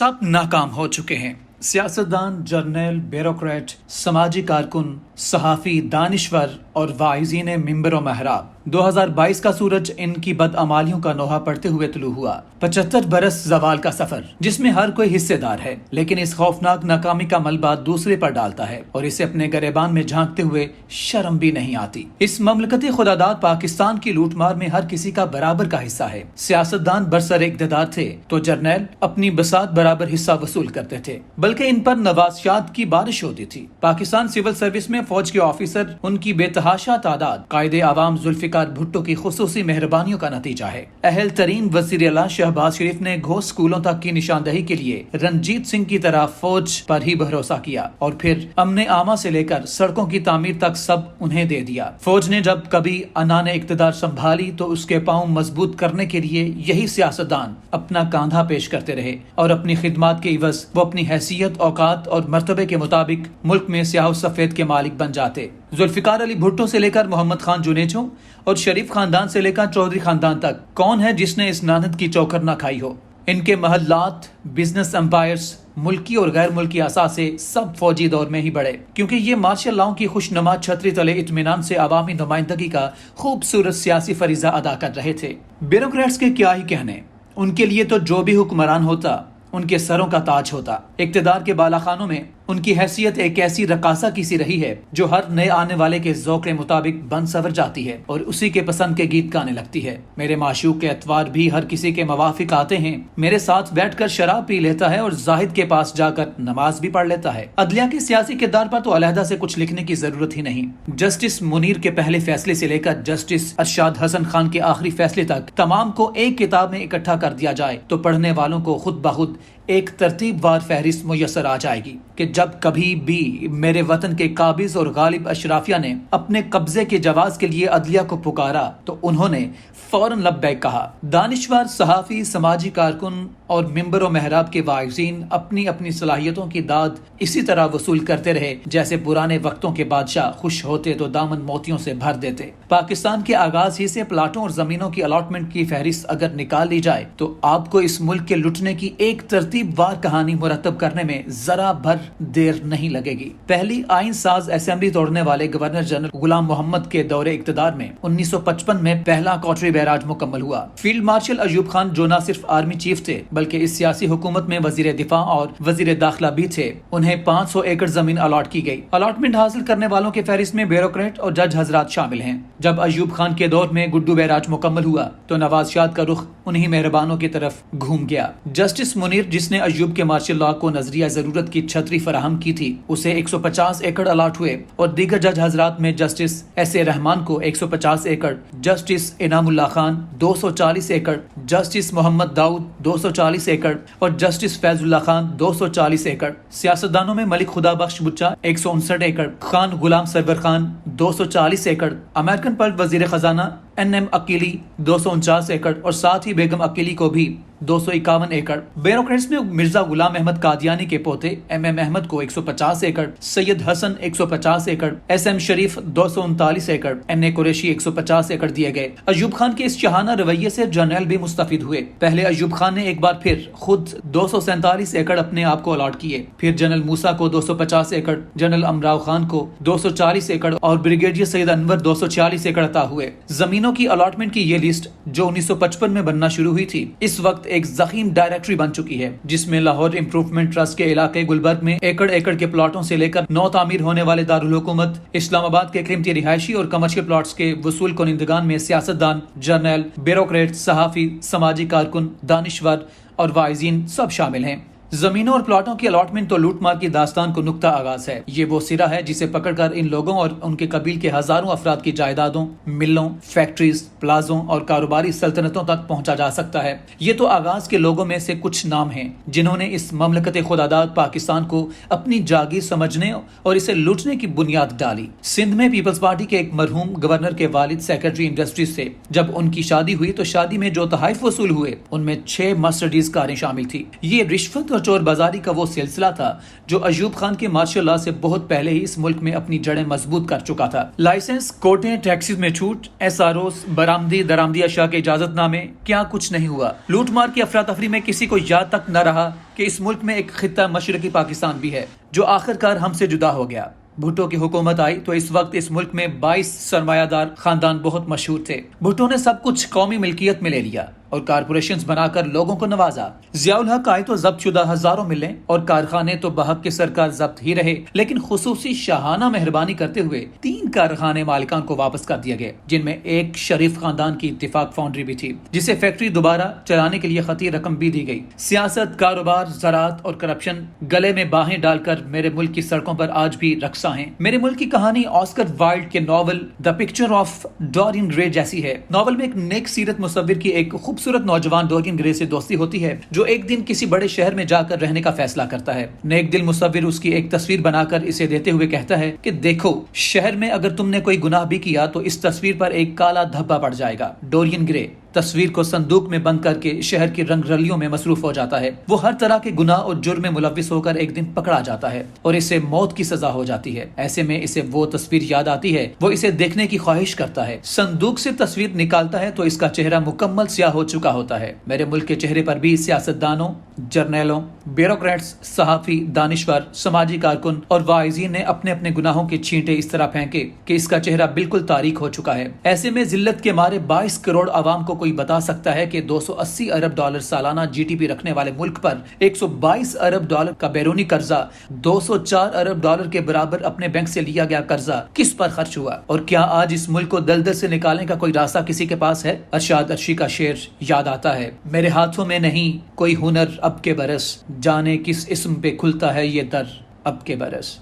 سب ناکام ہو چکے ہیں۔ سیاستدان، جرنیل، بیوروکریٹ، سماجی کارکن، صحافی، دانشور اور واعظین ممبر و محراب۔ 2022 کا سورج ان کی بدعمالیوں کا نوحہ پڑھتے ہوئے طلوع ہوا۔ 75 برس زوال کا سفر جس میں ہر کوئی حصے دار ہے، لیکن اس خوفناک ناکامی کا ملبہ دوسرے پر ڈالتا ہے اور اسے اپنے گریبان میں جھانکتے ہوئے شرم بھی نہیں آتی۔ اس مملکت خداداد پاکستان کی لوٹ مار میں ہر کسی کا برابر کا حصہ ہے۔ سیاستدان برسر اقتدار تھے تو جرنیل اپنی بساط برابر حصہ وصول کرتے تھے، بلکہ ان پر نوازشات کی بارش ہوتی تھی۔ پاکستان سول سروس میں فوج کے آفیسر، ان کی بے تحاشا تعداد قائد عوام ذوالفقار بھٹو کی خصوصی مہربانیوں کا نتیجہ ہے۔ اہل ترین وزیر اعلیٰ شہباز شریف نے گھوس اسکولوں تک کی نشاندہی کے لیے رنجیت سنگھ کی طرح فوج پر ہی بھروسہ کیا اور پھر امن عامہ سے لے کر سڑکوں کی تعمیر تک سب انہیں دے دیا۔ فوج نے جب کبھی انان اقتدار سنبھالی تو اس کے پاؤں مضبوط کرنے کے لیے یہی سیاستدان اپنا کاندھا پیش کرتے رہے اور اپنی خدمات کے عوض وہ اپنی حیثیت، اوقات اور مرتبے کے مطابق ملک میں سیاہ و سفید کے مالک بن جاتے۔ ذوالفقار علی بھٹو سے لے کر محمد خان جنیچو اور شریف خاندان سے لے کر چودھری خاندان تک کون ہے جس نے اس نانت کی چوکر نہ کھائی ہو؟ ان کے محلات، بزنس امپائرز، ملکی اور غیر ملکی اثاثے سب فوجی دور میں ہی بڑھے، کیونکہ یہ مارشل لاؤں کی خوشنما چھتری تلے اطمینان سے عوامی نمائندگی کا خوبصورت سیاسی فریضہ ادا کر رہے تھے۔ بیوروکریٹس کے کیا ہی کہنے، ان کے لیے تو جو بھی حکمران ہوتا ان کے سروں کا تاج ہوتا۔ اقتدار کے بالا خانوں میں ان کی حیثیت ایک ایسی رقاصہ کی سی رہی ہے جو ہر نئے آنے والے کے ذوق کے مطابق بن سور جاتی ہے اور اسی کے پسند کے گیت گانے لگتی ہے۔ میرے معشوق کے اتوار بھی ہر کسی کے موافق آتے ہیں، میرے ساتھ بیٹھ کر شراب پی لیتا ہے اور زاہد کے پاس جا کر نماز بھی پڑھ لیتا ہے۔ عدلیہ کے سیاسی کردار پر تو علیحدہ سے کچھ لکھنے کی ضرورت ہی نہیں۔ جسٹس منیر کے پہلے فیصلے سے لے کر جسٹس ارشاد حسن خان کے آخری فیصلے تک تمام کو ایک کتاب میں اکٹھا کر دیا جائے تو پڑھنے والوں کو خود بخود ایک ترتیب وار فہرست میسر آ جائے گی کہ جب کبھی بھی میرے وطن کے قابض اور غالب اشرافیہ نے اپنے قبضے کے جواز کے لیے عدلیہ کو پکارا تو انہوں نے فوراً لبیک کہا۔ دانشور، صحافی، سماجی کارکن اور ممبر و محراب کے واعظین اپنی اپنی صلاحیتوں کی داد اسی طرح وصول کرتے رہے جیسے پرانے وقتوں کے بادشاہ خوش ہوتے تو دامن موتیوں سے بھر دیتے۔ پاکستان کے آغاز ہی سے پلاٹوں اور زمینوں کی الاٹمنٹ کی فہرست اگر نکال لی جائے تو آپ کو اس ملک کے لٹنے کی ایک ترتیب وار کہانی مرتب کرنے میں ذرا بھر دیر نہیں لگے گی۔ پہلی آئین ساز اسمبلی توڑنے والے گورنر جنرل غلام محمد کے دور اقتدار میں 1955 میں پہلا کوٹری بیراج مکمل ہوا۔ فیلڈ مارشل ایوب خان جو نہ صرف آرمی چیف تھے بلکہ اس سیاسی حکومت میں وزیر دفاع اور وزیر داخلہ بھی تھے، انہیں 500 ایکڑ زمین الاٹ کی گئی۔ الاٹمنٹ حاصل کرنے والوں کے فہرست میں بیوروکریٹ اور جج حضرات شامل ہیں۔ جب ایوب خان کے دور میں گڈو بیراج مکمل ہوا تو نواز شاہ کا رخ انہی مہربانوں کی طرف گھوم گیا۔ جسٹس منیر جس نے ایوب کے مارشل لا کو نظریہ ضرورت کی چھتری فراہم کی تھی، اسے 150 ایکڑ الاٹ ہوئے اور دیگر جج حضرات میں جسٹس ایس اے رحمان کو 150 ایکڑ، جسٹس انعام اللہ خان 240 ایکڑ، جسٹس محمد داؤد 240 ایکڑ اور جسٹس فیض اللہ خان 240 ایکڑ۔ سیاستدانوں میں ملک خدا بخش بچہ 159 ایکڑ، خان غلام سرور خان 240 ایکڑ، امریکن پرد وزیر خزانہ این ایم عقیلی 249 ایکڑ اور ساتھ ہی بیگم عقیلی کو بھی 251 ایکڑ۔ بیوروکریٹس میں مرزا غلام احمد قادیانی کے پوتے ایم ایم احمد کو 150 ایکڑ، سید حسن 150 ایکڑ، ایس ایم شریف 239 ایکڑ، این اے قریشی 150 ایکڑ دیے گئے۔ ایوب خان کے اس شاہانہ رویے سے جرنیل بھی مستفید ہوئے۔ پہلے ایوب خان نے ایک بار پھر خود 247 ایکڑ اپنے آپ کو الاٹ کیے، پھر جنرل موسیٰ کو 250 ایکڑ، جنرل امراؤ خان کو 240 ایکڑ اور بریگیڈیئر سید انور 246 ایکڑ عطا ہوئے۔ زمینوں کی الاٹمنٹ کی یہ لسٹ جو 1955 میں بننا شروع ہوئی تھی، اس وقت ایک ضخیم ڈائریکٹری بن چکی ہے جس میں لاہور امپروومنٹ ٹرسٹ کے علاقے گلبرگ میں ایکڑ ایکڑ کے پلاٹوں سے لے کر نو تعمیر ہونے والے دارالحکومت اسلام آباد کے قیمتی رہائشی اور کمرشل پلاٹس کے وصول کنندگان میں سیاستدان، جرنیل، بیوروکریٹ، صحافی، سماجی کارکن، دانشور اور واعظین سب شامل ہیں۔ زمینوں اور پلاٹوں کی الاٹمنٹ تو لوٹ مار کی داستان کو نقطہ آغاز ہے۔ یہ وہ سرا ہے جسے پکڑ کر ان لوگوں اور ان کے قبیل کے ہزاروں افراد کی جائیدادوں، ملوں، فیکٹریز، پلازوں اور کاروباری سلطنتوں تک پہنچا جا سکتا ہے۔ یہ تو آغاز کے لوگوں میں سے کچھ نام ہیں جنہوں نے اس مملکت خداداد پاکستان کو اپنی جاگیر سمجھنے اور اسے لوٹنے کی بنیاد ڈالی۔ سندھ میں پیپلز پارٹی کے ایک مرحوم گورنر کے والد سیکرٹری انڈسٹریز سے جب ان کی شادی ہوئی تو شادی میں جو تحائف وصول ہوئے ان میں 6 مرسڈیز کاریں شامل تھی۔ یہ رشوت اور چور بازاری کا وہ سلسلہ تھا جو ایوب خان کے مارشل لا سے بہت پہلے ہی اس ملک میں اپنی جڑیں مضبوط کر چکا تھا۔ لائسنس، کوٹیں، ٹیکسز میں چھوٹ، SROs، برآمدی درآمدی اشیاء کے اجازت نامے، کیا کچھ نہیں ہوا۔ لوٹ مار کی افراتفری میں کسی کو یاد تک نہ رہا کہ اس ملک میں ایک خطہ مشرقی پاکستان بھی ہے جو آخرکار ہم سے جدا ہو گیا۔ بھٹو کی حکومت آئی تو اس وقت اس ملک میں 22 سرمایہ دار خاندان بہت مشہور تھے۔ بھٹو نے سب کچھ قومی ملکیت میں لے لیا اور کارپوریشنز بنا کر لوگوں کو نوازا۔ ضیاء الحق آئے تو ضبط شدہ ہزاروں ملیں اور کارخانے تو بحق کے سرکار ضبط ہی رہے، لیکن خصوصی شاہانہ مہربانی کرتے ہوئے 3 کارخانے مالکان کو واپس کر دیا گئے، جن میں ایک شریف خاندان کی اتفاق فاؤنڈری بھی تھی، جسے فیکٹری دوبارہ چلانے کے لیے خطی رقم بھی دی گئی۔ سیاست، کاروبار، زراعت اور کرپشن گلے میں باہیں ڈال کر میرے ملک کی سڑکوں پر آج بھی رقصاں ہیں۔ میرے ملک کی کہانی آسکر وائلڈ کے ناول دی پکچر آف ڈورین گرے جیسی ہے۔ ناول میں ایک نیک سیرت مصور کی ایک خوبصورت نوجوان ڈورین گرے سے دوستی ہوتی ہے جو ایک دن کسی بڑے شہر میں جا کر رہنے کا فیصلہ کرتا ہے۔ نیک دل مصور اس کی ایک تصویر بنا کر اسے دیتے ہوئے کہتا ہے کہ دیکھو، شہر میں اگر تم نے کوئی گناہ بھی کیا تو اس تصویر پر ایک کالا دھبا پڑ جائے گا۔ ڈورین گرے تصویر کو صندوق میں بند کر کے شہر کی رنگ رلیوں میں مصروف ہو جاتا ہے۔ وہ ہر طرح کے گناہ اور جرم میں ملوث ہو کر ایک دن پکڑا جاتا ہے اور اسے موت کی سزا ہو جاتی ہے۔ ایسے میں اسے وہ تصویر یاد آتی ہے، وہ اسے دیکھنے کی خواہش کرتا ہے۔ صندوق سے تصویر نکالتا ہے تو اس کا چہرہ مکمل سیاہ ہو چکا ہوتا ہے۔ میرے ملک کے چہرے پر بھی سیاستدانوں، جرنیلوں، بیوروکریٹس، صحافی، دانشور، سماجی کارکن اور واعظین نے اپنے اپنے گناہوں کے چھینٹے اس طرح پھینکے کہ اس کا چہرہ بالکل تاریک ہو چکا ہے۔ ایسے میں ذلت کے مارے 22 کروڑ عوام کو کوئی بتا سکتا ہے کہ 280 ارب ڈالر سالانہ GDP رکھنے والے ملک پر 122 ارب ڈالر کا بیرونی قرضہ، 204 ارب ڈالر کے برابر اپنے بینک سے لیا گیا قرضہ کس پر خرچ ہوا؟ اور کیا آج اس ملک کو دلدل سے نکالنے کا کوئی راستہ کسی کے پاس ہے؟ ارشاد عرشی کا شعر یاد آتا ہے، میرے ہاتھوں میں نہیں کوئی ہنر اب کے برس، جانے کس اسم پہ کھلتا ہے یہ در اب کے برس۔